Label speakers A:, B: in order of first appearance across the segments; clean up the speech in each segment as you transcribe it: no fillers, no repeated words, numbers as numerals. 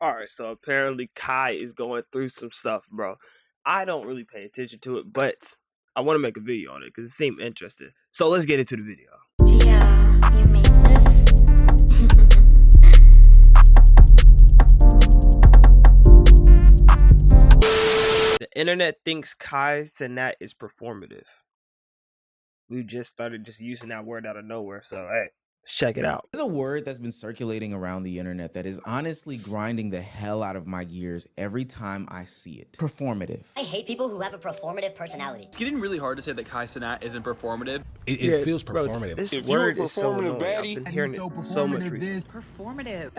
A: Alright, so apparently Kai is going through some stuff, bro. I don't really pay attention to it, but I want to make a video on it because it seemed interesting. So let's get into the video.
B: Yeah, you made this?
A: The internet thinks Kai Cenat is performative. We just started using that word out of nowhere, so hey, let's check it out.
C: There's a word that's been circulating around the internet that is honestly grinding the hell out of my gears every time I see it. Performative.
D: I hate people who have a performative personality.
E: It's getting really hard to say that Kai Cenat isn't performative.
F: It feels performative.
A: Bro, this word is so annoying. I've been hearing it so much recently.
G: Performative.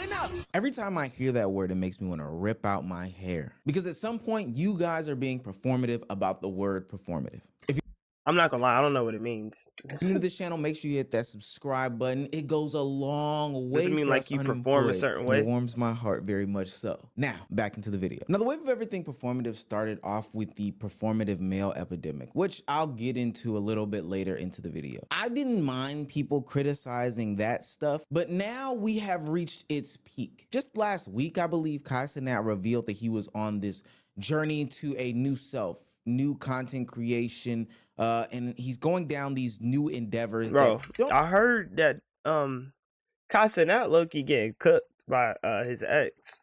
C: Enough! Every time I hear that word, it makes me want to rip out my hair. Because at some point, you guys are being performative about the word performative. If
A: I'm not gonna lie, I don't know what it means.
C: you're new to this channel, make sure you hit that subscribe button. It goes a long way.
A: Does it mean like you perform a certain way?
C: It warms my heart very much so. Now, back into the video. Now, the wave of everything performative started off with the performative male epidemic, which I'll get into a little bit later into the video. I didn't mind people criticizing that stuff, but now we have reached its peak. Just last week, I believe Kai Cenat revealed that he was on this journey to a new self, new content creation, and he's going down these new endeavors.
A: Bro, I heard that Kai Cenat low-key getting cooked by his ex.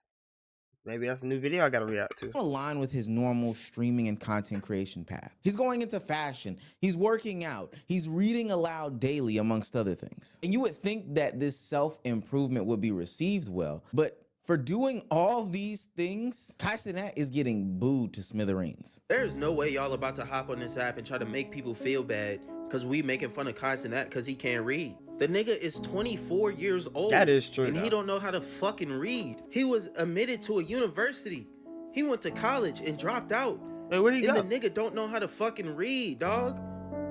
A: Maybe that's a new video I gotta react to.
C: Align with his normal streaming and content creation path. He's going into fashion, he's working out, he's reading aloud daily, amongst other things. And you would think that this self-improvement would be received well, but for doing all these things, Kai Cenat is getting booed to smithereens.
H: There's no way y'all about to hop on this app and try to make people feel bad because we making fun of Kai Cenat because he can't read. The nigga is 24 years old.
A: That is true.
H: And he don't know how to fucking read. He was admitted to a university. He went to college and dropped out.
A: Hey, where'd he go?
H: And the nigga don't know how to fucking read, dog.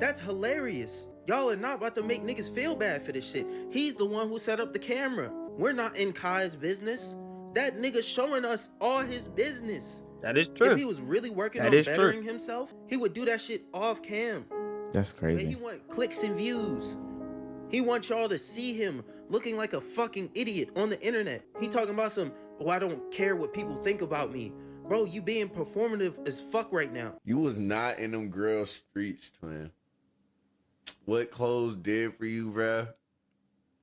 H: That's hilarious. Y'all are not about to make niggas feel bad for this shit. He's the one who set up the camera. We're not in Kai's business. That nigga showing us all his business.
A: That is true.
H: If he was really working on bettering himself, he would do that shit off cam.
C: That's crazy.
H: He want clicks and views. He wants y'all to see him looking like a fucking idiot on the internet. He talking about some, oh, I don't care what people think about me. Bro, you being performative as fuck right now.
I: You was not in them girl streets, twin. What clothes did for you, bruh?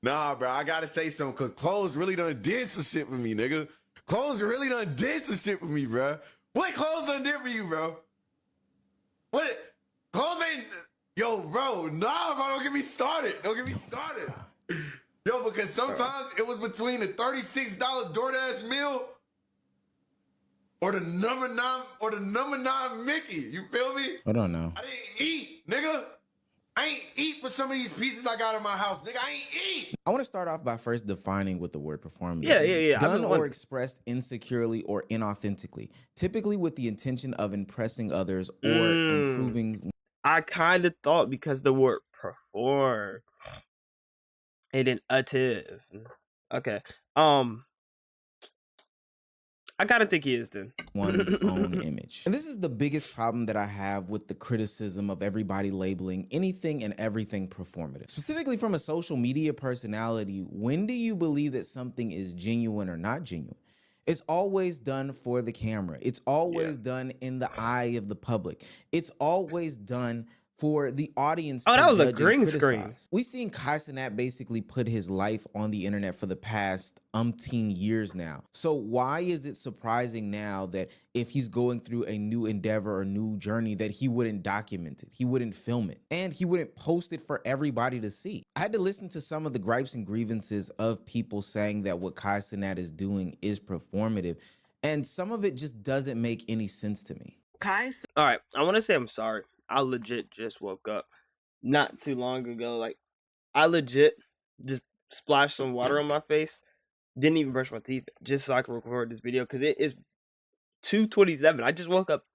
I: Nah, bro, I gotta say something, because clothes really done did some shit for me, nigga. Clothes really done did some shit for me, bro. What clothes done did for you, bro? What? Clothes ain't... Yo, bro, nah, bro, don't get me started. Don't get me started. Yo, because sometimes it was between the $36 DoorDash meal or the number 9 Mickey. You feel me?
C: Hold on now.
I: I didn't eat, nigga. I ain't eat for some of these pieces I got in my house, nigga. I ain't eat.
C: I want to start off by first defining what the word performative
A: Yeah.
C: Done or expressed insecurely or inauthentically, typically with the intention of impressing others or improving.
A: I kind of thought because the word perform and then ative. Okay. I gotta think he is then.
C: One's own image. And this is the biggest problem that I have with the criticism of everybody labeling anything and everything performative. Specifically from a social media personality, when do you believe that something is genuine or not genuine? It's always done for the camera. It's always done in the eye of the public. It's always done for the audience.
A: Oh, that was a green screen.
C: We've seen Kai Cenat basically put his life on the internet for the past umpteen years now. So why is it surprising now that if he's going through a new endeavor or new journey that he wouldn't document it, he wouldn't film it, and he wouldn't post it for everybody to see? I had to listen to some of the gripes and grievances of people saying that what Kai Cenat is doing is performative, and some of it just doesn't make any sense to me.
A: All right, I want to say I'm sorry. I legit just woke up not too long ago. Like, I legit just splashed some water on my face. Didn't even brush my teeth just so I could record this video because it is 2:27. I just woke up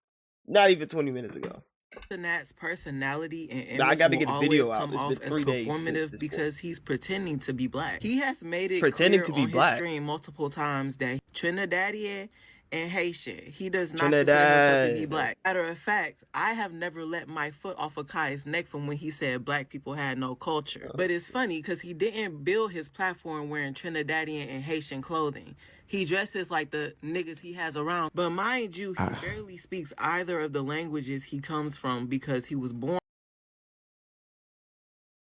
A: not even 20 minutes ago.
G: Cenat's personality and image
A: I gotta
G: will
A: get a video
G: always
A: out.
G: come
A: It's
G: off
A: been
G: as
A: 3 days
G: performative because he's pretending to be black. He has made it
A: Pretending
G: clear
A: to be
G: on
A: black.
G: his stream multiple times that Trinidadian and Haitian. He does not consider himself to be
A: Trinidad.
G: black. Matter of fact, I have never let my foot off of Kai's neck from when he said black people had no culture. But it's funny because he didn't build his platform wearing Trinidadian and Haitian clothing. He dresses like the niggas he has around. But mind you, he barely speaks either of the languages he comes from because he was born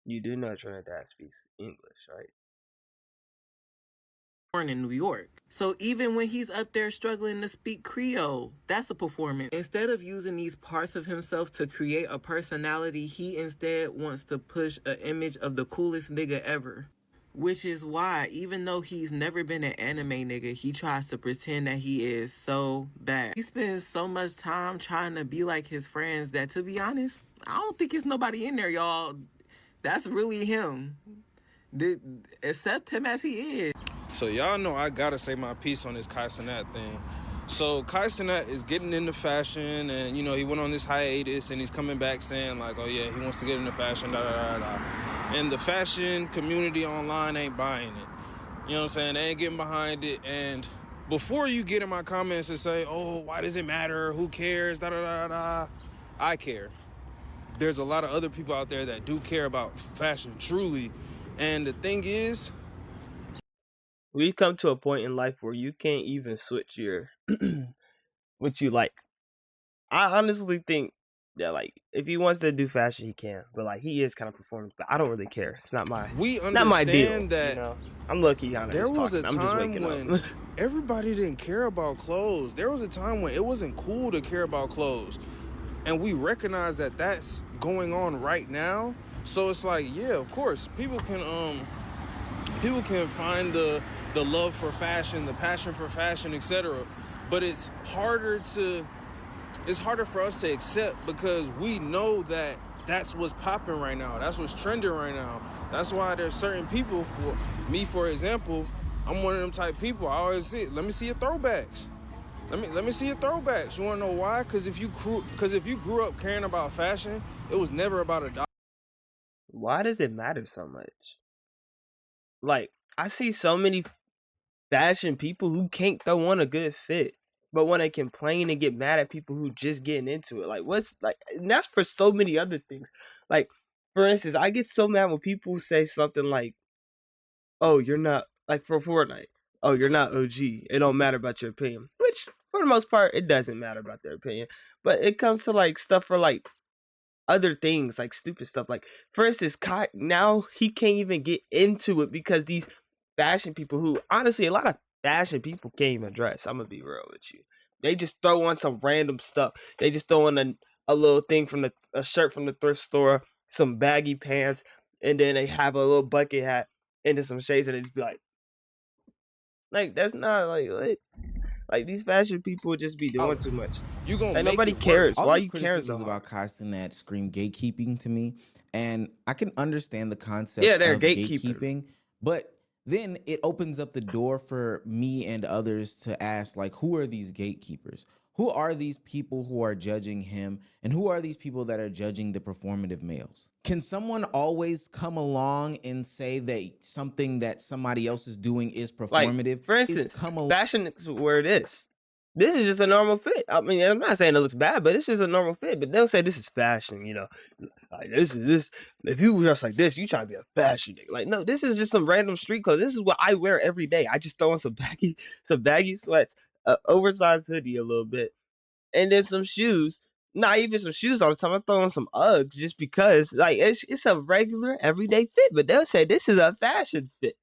A: You do know Trinidad speaks English, right?
G: in New York. So even when he's up there struggling to speak Creole, that's a performance. Instead of using these parts of himself to create a personality, he instead wants to push an image of the coolest nigga ever. Which is why, even though he's never been an anime nigga, he tries to pretend that he is so bad. He spends so much time trying to be like his friends that, to be honest, I don't think it's nobody in there, y'all. That's really him. Accept him as he is.
F: So y'all know I gotta say my piece on this Kai Cenat thing. So Kai Cenat is getting into fashion, and you know he went on this hiatus, and he's coming back saying like, oh yeah, he wants to get into fashion, da da da da. And the fashion community online ain't buying it. You know what I'm saying? They ain't getting behind it. And before you get in my comments and say, oh, why does it matter? Who cares? Da da da da. I care. There's a lot of other people out there that do care about fashion, truly. And the thing is,
A: We've come to a point in life where you can't even switch your what you like. I honestly think that like if he wants to do fashion, he can. But like he is kind of performing. But I don't really care. It's not my
F: we
A: not my deal.
F: understand that
A: You know, I'm lucky kind of
F: there
A: just
F: was a
A: talking. I'm just
F: time
A: waking
F: when
A: up.
F: everybody didn't care about clothes. There was a time when it wasn't cool to care about clothes. And we recognize that that's going on right now. So it's like, yeah, of course, people can find the love for fashion, the passion for fashion, etc. But it's harder for us to accept because we know that that's what's popping right now. That's what's trending right now. That's why there's certain people, for me, for example, I'm one of them type people. I always say, let me see your throwbacks. Let me see your throwbacks. You wanna know why? Because if you grew up caring about fashion, it was never about a dollar.
A: Why does it matter so much? Like I see so many fashion people who can't throw on a good fit, but want to complain and get mad at people who just getting into it. Like what's like, and that's for so many other things. Like for instance, I get so mad when people say something like, "Oh, you're not like for Fortnite. Oh, you're not OG. It don't matter about your opinion." Which for the most part, it doesn't matter about their opinion. But it comes to like stuff for like other things, like stupid stuff. Like for instance, Kai now he can't even get into it because these fashion people who honestly a lot of fashion people can't even dress. I'm gonna be real with you. They just throw on some random stuff. They just throw on a little thing from a shirt from the thrift store, some baggy pants, and then they have a little bucket hat and then some shades and they just be like that's not like what? Like these fashion people just be doing too much.
F: You gonna
A: Like
F: make
A: nobody
F: it work.
A: cares.
C: All
A: Why
C: these
A: you caring so
C: criticisms
A: hard?
C: about Kai Cenat scream gatekeeping to me, and I can understand the concept
A: Yeah, they're
C: of
A: gatekeeping.
C: gatekeeping, but then it opens up the door for me and others to ask, like, who are these gatekeepers? Who are these people who are judging him, and who are these people that are judging the performative males? Can someone always come along and say that something that somebody else is doing is
A: Like,
C: performative?
A: for instance, fashion is where it is. This is just a normal fit. I mean, I'm not saying it looks bad, but it's just a normal fit. But they'll say this is fashion, you know. Like this is this. If you dress like this, you trying to be a fashion nigga. Like, no, this is just some random street clothes. This is what I wear every day. I just throw on some baggy sweats, an oversized hoodie a little bit, and then some shoes. Not even some shoes all the time. I throw on some Uggs just because, like, it's a regular everyday fit. But they'll say this is a fashion fit.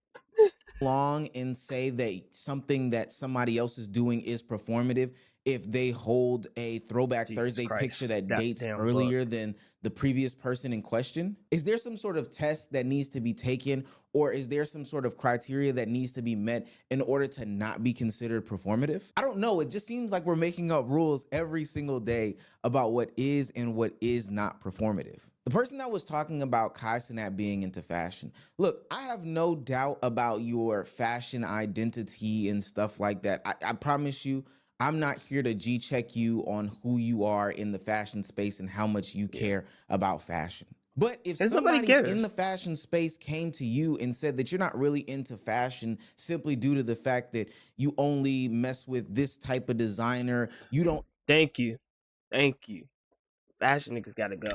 C: Along and say that something that somebody else is doing is performative if they hold a Throwback
A: Jesus
C: Thursday
A: Christ,
C: picture that
A: that
C: dates
A: damn
C: earlier than the previous person in question? Is there some sort of test that needs to be taken, or is there some sort of criteria that needs to be met in order to not be considered performative? I don't know. It just seems like we're making up rules every single day about what is and what is not performative. The person that was talking about Kai Cenat being into fashion, look, I have no doubt about your fashion identity and stuff like that. I promise you, I'm not here to G-check you on who you are in the fashion space and how much you care about fashion. But if
A: Because nobody
C: somebody in the
A: cares.
C: fashion space came to you and said that you're not really into fashion simply due to the fact that you only mess with this type of designer, you don't
A: Thank you. Thank you. Fashion niggas gotta go.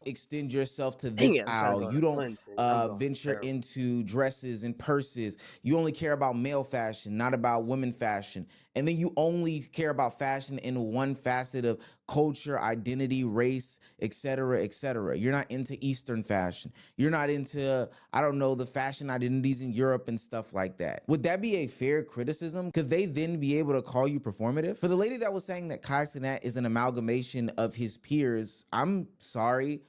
C: extend yourself to
A: Dang
C: this
A: it, I'm trying to
C: aisle,
A: go
C: you
A: to
C: don't
A: Clinton. I'm going
C: venture
A: terrible.
C: into dresses and purses, you only care about male fashion, not about women fashion, and then you only care about fashion in one facet of culture, identity, race, etc., etc. You're not into Eastern fashion. You're not into, I don't know, the fashion identities in Europe and stuff like that. Would that be a fair criticism? Could they then be able to call you performative? For the lady that was saying that Kai Cenat is an amalgamation of his peers, I'm sorry.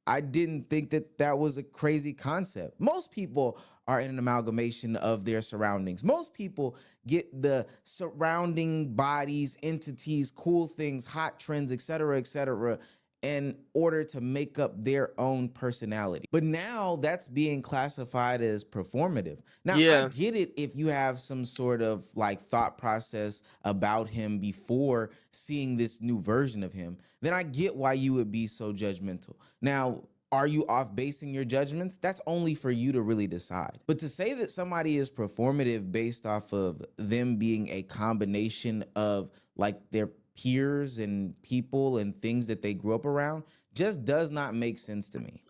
C: I didn't think that that was a crazy concept. Most people are in an amalgamation of their surroundings. Most people get the surrounding bodies, entities, cool things, hot trends, etc., in order to make up their own personality. But now that's being classified as performative. Now, I
A: Yeah.
C: get it if you have some sort of like thought process about him before seeing this new version of him, then I get why you would be so judgmental. Now, are you off basing your judgments? That's only for you to really decide. But to say that somebody is performative based off of them being a combination of like their peers and people and things that they grew up around just does not make sense to me.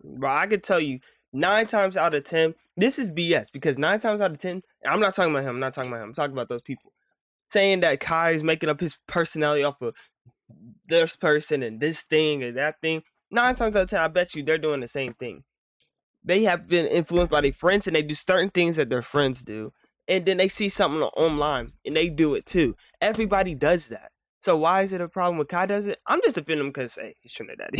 A: Bro, I could tell you 9 times out of 10, this is BS because 9 times out of 10, I'm not talking about him. I'm not talking about him. I'm talking about those people saying that Kai is making up his personality off of this person and this thing and that thing. 9 times out of 10, I bet you they're doing the same thing. They have been influenced by their friends and they do certain things that their friends do. And then they see something online and they do it too. Everybody does that. So why is it a problem when Kai does it? I'm just defending him because, hey, he's Trinidad.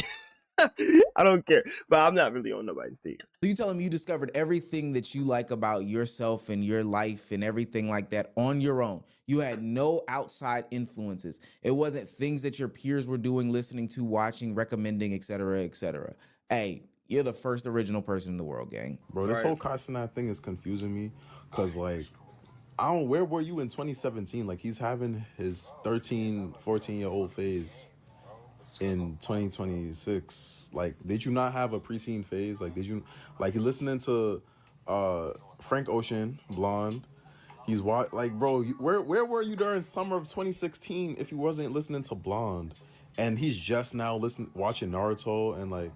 A: I don't care. But I'm not really on nobody's team.
C: So you tell him you discovered everything that you like about yourself and your life and everything like that on your own. You had no outside influences. It wasn't things that your peers were doing, listening to, watching, recommending, etc., etc. Hey, you're the first original person in the world, gang.
J: Bro, this
A: Right.
J: whole Kai Cenat thing is confusing me because, like, I don't, where were you in 2017? Like, he's having his 13, 14-year-old phase in 2026. Like, did you not have a preteen phase? Like, did you, like, you listening to Frank Ocean, Blonde? He's like, bro, where were you during summer of 2016 if you wasn't listening to Blonde? And he's just now watching Naruto and like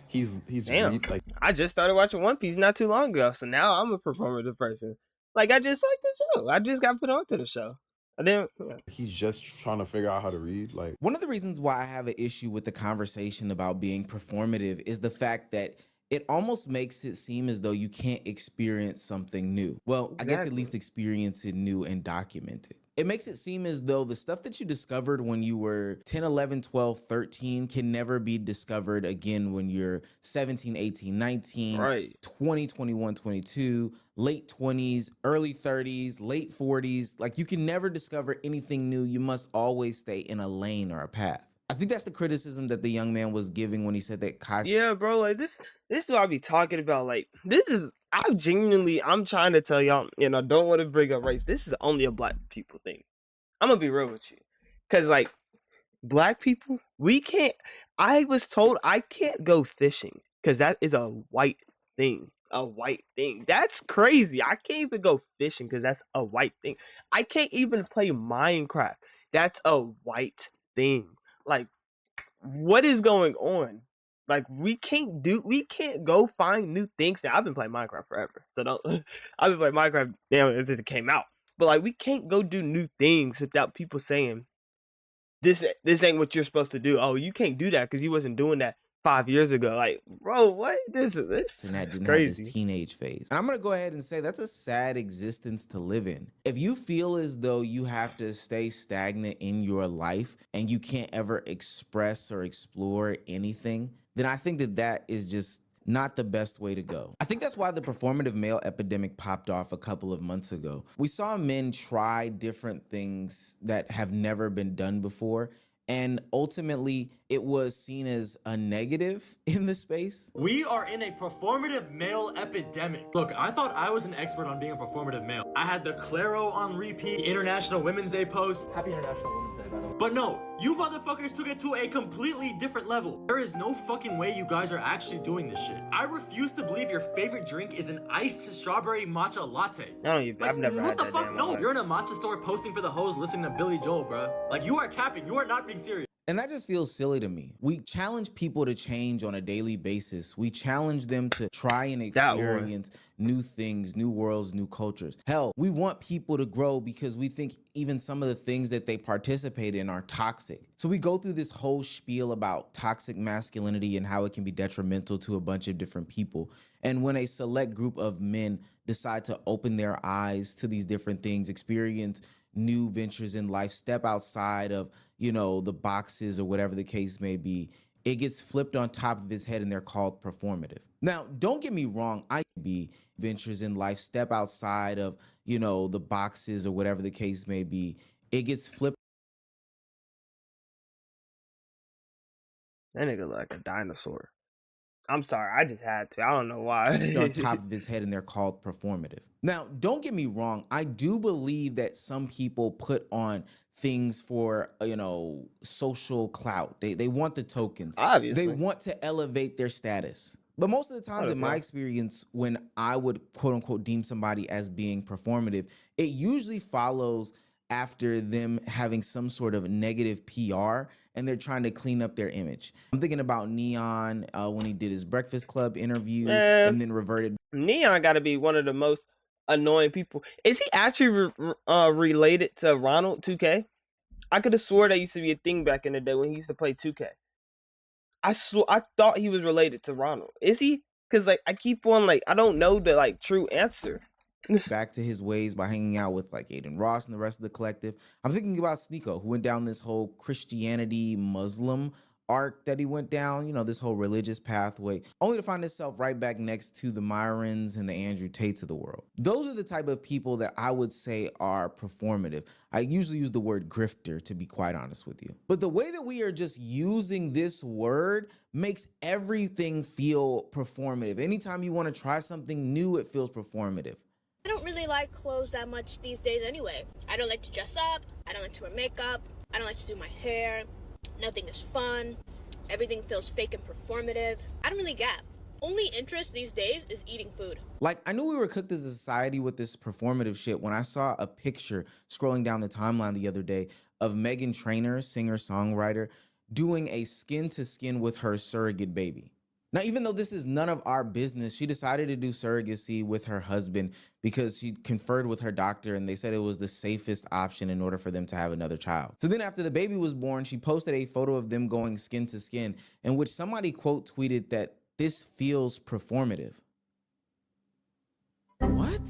J: he's
A: Damn.
J: like
A: I just started watching One Piece not too long ago, so now I'm a performative person. Like I just like the show. I just got put onto the show. I didn't. Yeah.
J: he's just trying to figure out how to read. Like,
C: one of the reasons why I have an issue with the conversation about being performative is the fact that it almost makes it seem as though you can't experience something new. Well, I guess at least experience it new and document it. It makes it seem as though the stuff that you discovered when you were 10, 11, 12, 13 can never be discovered again when you're 17, 18, 19,
A: Right.
C: 20, 21, 22, late 20s, early 30s, late 40s. Like you can never discover anything new. You must always stay in a lane or a path. I think that's the criticism that the young man was giving when he said that Kai.
A: Yeah, bro. Like this is what I be talking about. Like this is. I'm trying to tell y'all. And I don't want to bring up race. This is only a black people thing. I'm gonna be real with you, cause like black people, we can't. I was told I can't go fishing because that is a white thing. A white thing. That's crazy. I can't even go fishing because that's a white thing. I can't even play Minecraft. That's a white thing. Like, what is going on? Like, we can't go find new things. Now, I've been playing Minecraft forever, so don't. I've been playing Minecraft since it came out. But like, we can't go do new things without people saying this ain't what you're supposed to do. Oh, you can't do that because you wasn't doing that 5 years ago. Like, bro, what? This
C: And that
A: is
C: didn't have his
A: crazy.
C: teenage phase. And I'm gonna go ahead and say that's a sad existence to live in. If you feel as though you have to stay stagnant in your life and you can't ever express or explore anything, then I think that that is just not the best way to go. I think that's why the performative male epidemic popped off a couple of months ago. We saw men try different things that have never been done before, and ultimately it was seen as a negative in the space.
K: We are in a performative male epidemic. Look, I thought I was an expert on being a performative male. I had the Claro on repeat, International Women's Day post. Happy International Women's Day. But no, you motherfuckers took it to a completely different level. There is no fucking way you guys are actually doing this shit. I refuse to believe your favorite drink is an iced strawberry matcha latte.
A: I've never
K: what
A: had
K: the
A: that
K: fuck?
A: damn
K: No,
A: one.
K: you're in a matcha store posting for the hoes listening to Billy Joel, bro. Like, you are capping. You are not being serious.
C: And that just feels silly to me. We challenge people to change on a daily basis. We challenge them to try and experience new things, new worlds, new cultures. Hell, we want people to grow because we think even some of the things that they participate in are toxic. So we go through this whole spiel about toxic masculinity and how it can be detrimental to a bunch of different people. And when a select group of men decide to open their eyes to these different things, experience new ventures in life, step outside of, you know, the boxes or whatever the case may be, it gets flipped on top of his head and they're called performative. Now, don't get me wrong, I be ventures in life, step outside of, you know, the boxes or whatever the case may be, it gets flipped.
A: That nigga look like a dinosaur. I'm sorry, I just had to. I don't know why.
C: On top of his head and they're called performative. Now, don't get me wrong. I do believe that some people put on things for, you know, social clout. They want the tokens.
A: Obviously.
C: They want to elevate their status. But most of the times in my experience, when I would quote unquote deem somebody as being performative, it usually follows after them having some sort of negative PR and they're trying to clean up their image. I'm thinking about Neon when he did his Breakfast Club interview and then reverted.
A: Neon got to be one of the most annoying people. Is he actually related to Ronald 2K? I could have swore that used to be a thing back in the day when he used to play 2K. I thought he was related to Ronald. Is he? Because like I keep on like I don't know the like true answer.
C: Back to his ways by hanging out with like Aiden Ross and the rest of the collective. I'm thinking about Sneeko, who went down this whole Christianity Muslim arc that he went down, you know, this whole religious pathway, only to find himself right back next to the Myrons and the Andrew Tates of the world. Those are the type of people that I would say are performative. I usually use the word grifter, to be quite honest with you. But the way that we are just using this word makes everything feel performative. Anytime you want to try something new, it feels performative.
L: I don't really like clothes that much these days anyway. I don't like to dress up. I don't like to wear makeup. I don't like to do my hair. Nothing is fun. Everything feels fake and performative. I don't really gab. Only interest these days is eating food.
C: Like, I knew we were cooked as a society with this performative shit when I saw a picture scrolling down the timeline the other day of Meghan Trainor, singer-songwriter, doing a skin-to-skin with her surrogate baby. Now, even though this is none of our business, she decided to do surrogacy with her husband because she conferred with her doctor and they said it was the safest option in order for them to have another child. So then after the baby was born, she posted a photo of them going skin to skin in which somebody quote tweeted that this feels performative. What?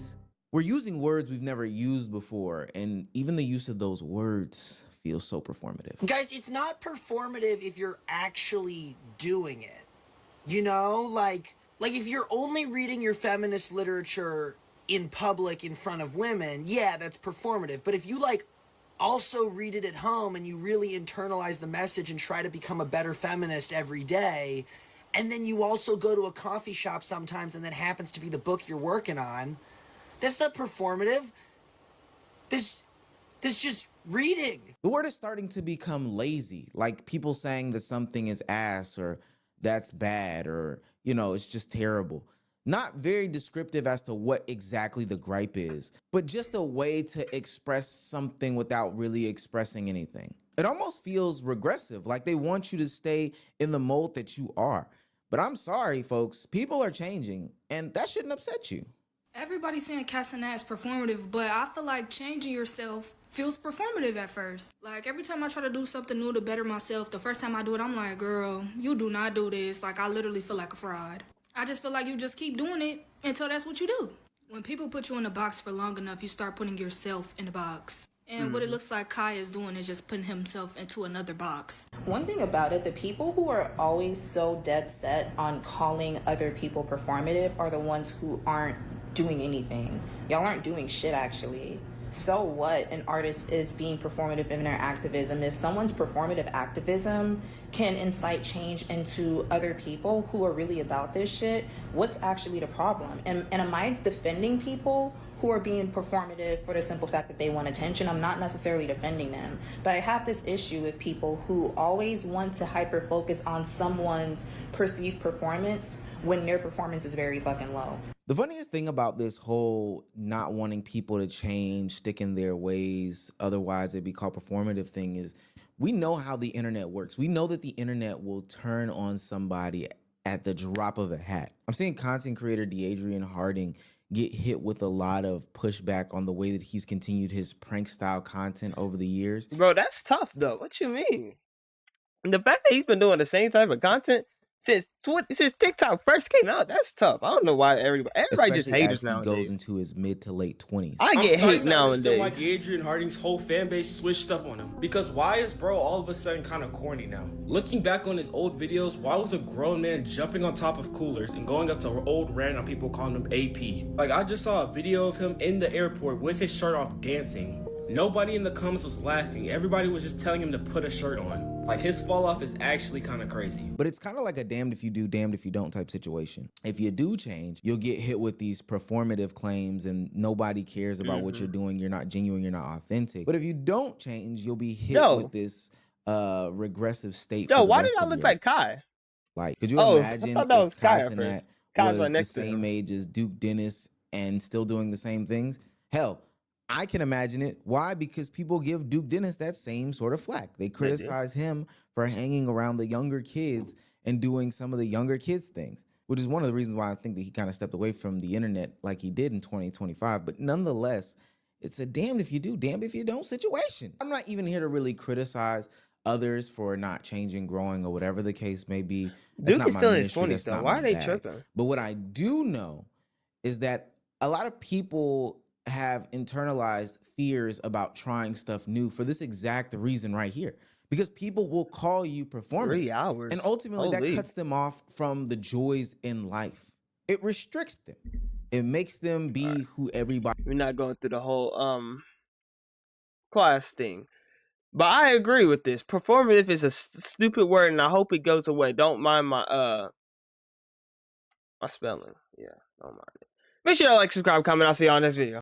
C: We're using words we've never used before, and even the use of those words feels so performative.
M: Guys, it's not performative if you're actually doing it. You know, like if you're only reading your feminist literature in public in front of women, yeah, that's performative. But if you like also read it at home and you really internalize the message and try to become a better feminist every day, and then you also go to a coffee shop sometimes and that happens to be the book you're working on, that's not performative. This just reading.
C: The word is starting to become lazy, like people saying that something is ass or that's bad or, you know, it's just terrible. Not very descriptive as to what exactly the gripe is, but just a way to express something without really expressing anything. It almost feels regressive, like they want you to stay in the mold that you are. But I'm sorry, folks, people are changing, and that shouldn't upset you.
N: Everybody's saying Kai Cenat is performative, but I feel like changing yourself feels performative at first. Like, every time I try to do something new to better myself, the first time I do it, I'm like, girl, you do not do this. Like, I literally feel like a fraud. I just feel like you just keep doing it until that's what you do. When people put you in a box for long enough, you start putting yourself in a box. And what it looks like Kai is doing is just putting himself into another box.
O: One thing about it, the people who are always so dead set on calling other people performative are the ones who aren't doing anything. Y'all aren't doing shit, actually. So what? An artist is being performative in their activism. If someone's performative activism can incite change into other people who are really about this shit, what's actually the problem? And am I defending people who are being performative for the simple fact that they want attention. I'm not necessarily defending them, but I have this issue with people who always want to hyper focus on someone's perceived performance when their performance is very fucking low.
C: The funniest thing about this whole not wanting people to change, stick in their ways, otherwise it'd be called performative thing is we know how the internet works. We know that the internet will turn on somebody at the drop of a hat. I'm seeing content creator Deadrian Harding get hit with a lot of pushback on the way that he's continued his prank style content over the years.
A: Bro, that's tough though. What you mean? The fact that he's been doing the same type of content since TikTok first came out, that's tough. I don't know why everybody just
C: Especially
A: haters
C: as he
A: nowadays.
C: goes into his mid to late 20s.
A: I get hate
P: Understand why
A: nowadays.
P: Adrian Harding's whole fan base switched up on him. Because why is bro all of a sudden kind of corny now? Looking back on his old videos, why was a grown man jumping on top of coolers and going up to old random people calling him AP? Like, I just saw a video of him in the airport with his shirt off dancing. Nobody in the comments was laughing. Everybody was just telling him to put a shirt on. Like, his fall off is actually kind of crazy.
C: But it's kind of like a damned if you do, damned if you don't type situation. If you do change, you'll get hit with these performative claims and nobody cares about what you're doing. You're not genuine, you're not authentic. But if you don't change, you'll be hit with this regressive state.
A: Yo, why did I look like Kai?
C: Like, could you imagine
A: I thought that
C: if
A: was Kai
C: Kai
A: at
C: Cenat
A: first. Kai's
C: was
A: right
C: the
A: next to him.
C: same age as Duke Dennis and still doing the same things? Hell, I can imagine it. Why? Because people give Duke Dennis that same sort of flack. They criticize him for hanging around the younger kids and doing some of the younger kids' things, which is one of the reasons why I think that he kind of stepped away from the internet like he did in 2025. But nonetheless, it's a damned if you do, damned if you don't situation. I'm not even here to really criticize others for not changing, growing, or whatever the case may be. That's
A: Duke
C: not
A: is
C: my
A: still in his
C: ministry.
A: 20s
C: That's
A: though.
C: not
A: Why
C: my
A: are they
C: bag.
A: tripping?
C: But what I do know is that a lot of people have internalized fears about trying stuff new for this exact reason right here. Because people will call you performative.
A: 3 hours.
C: And ultimately that
A: Holy.
C: cuts them off from the joys in life. It restricts them. It makes them be who everybody.
A: We're not going through the whole class thing. But I agree with this. Performative is a stupid word and I hope it goes away. Don't mind my my spelling. Yeah, don't mind it. Make sure y'all like, subscribe, comment. I'll see y'all in this video.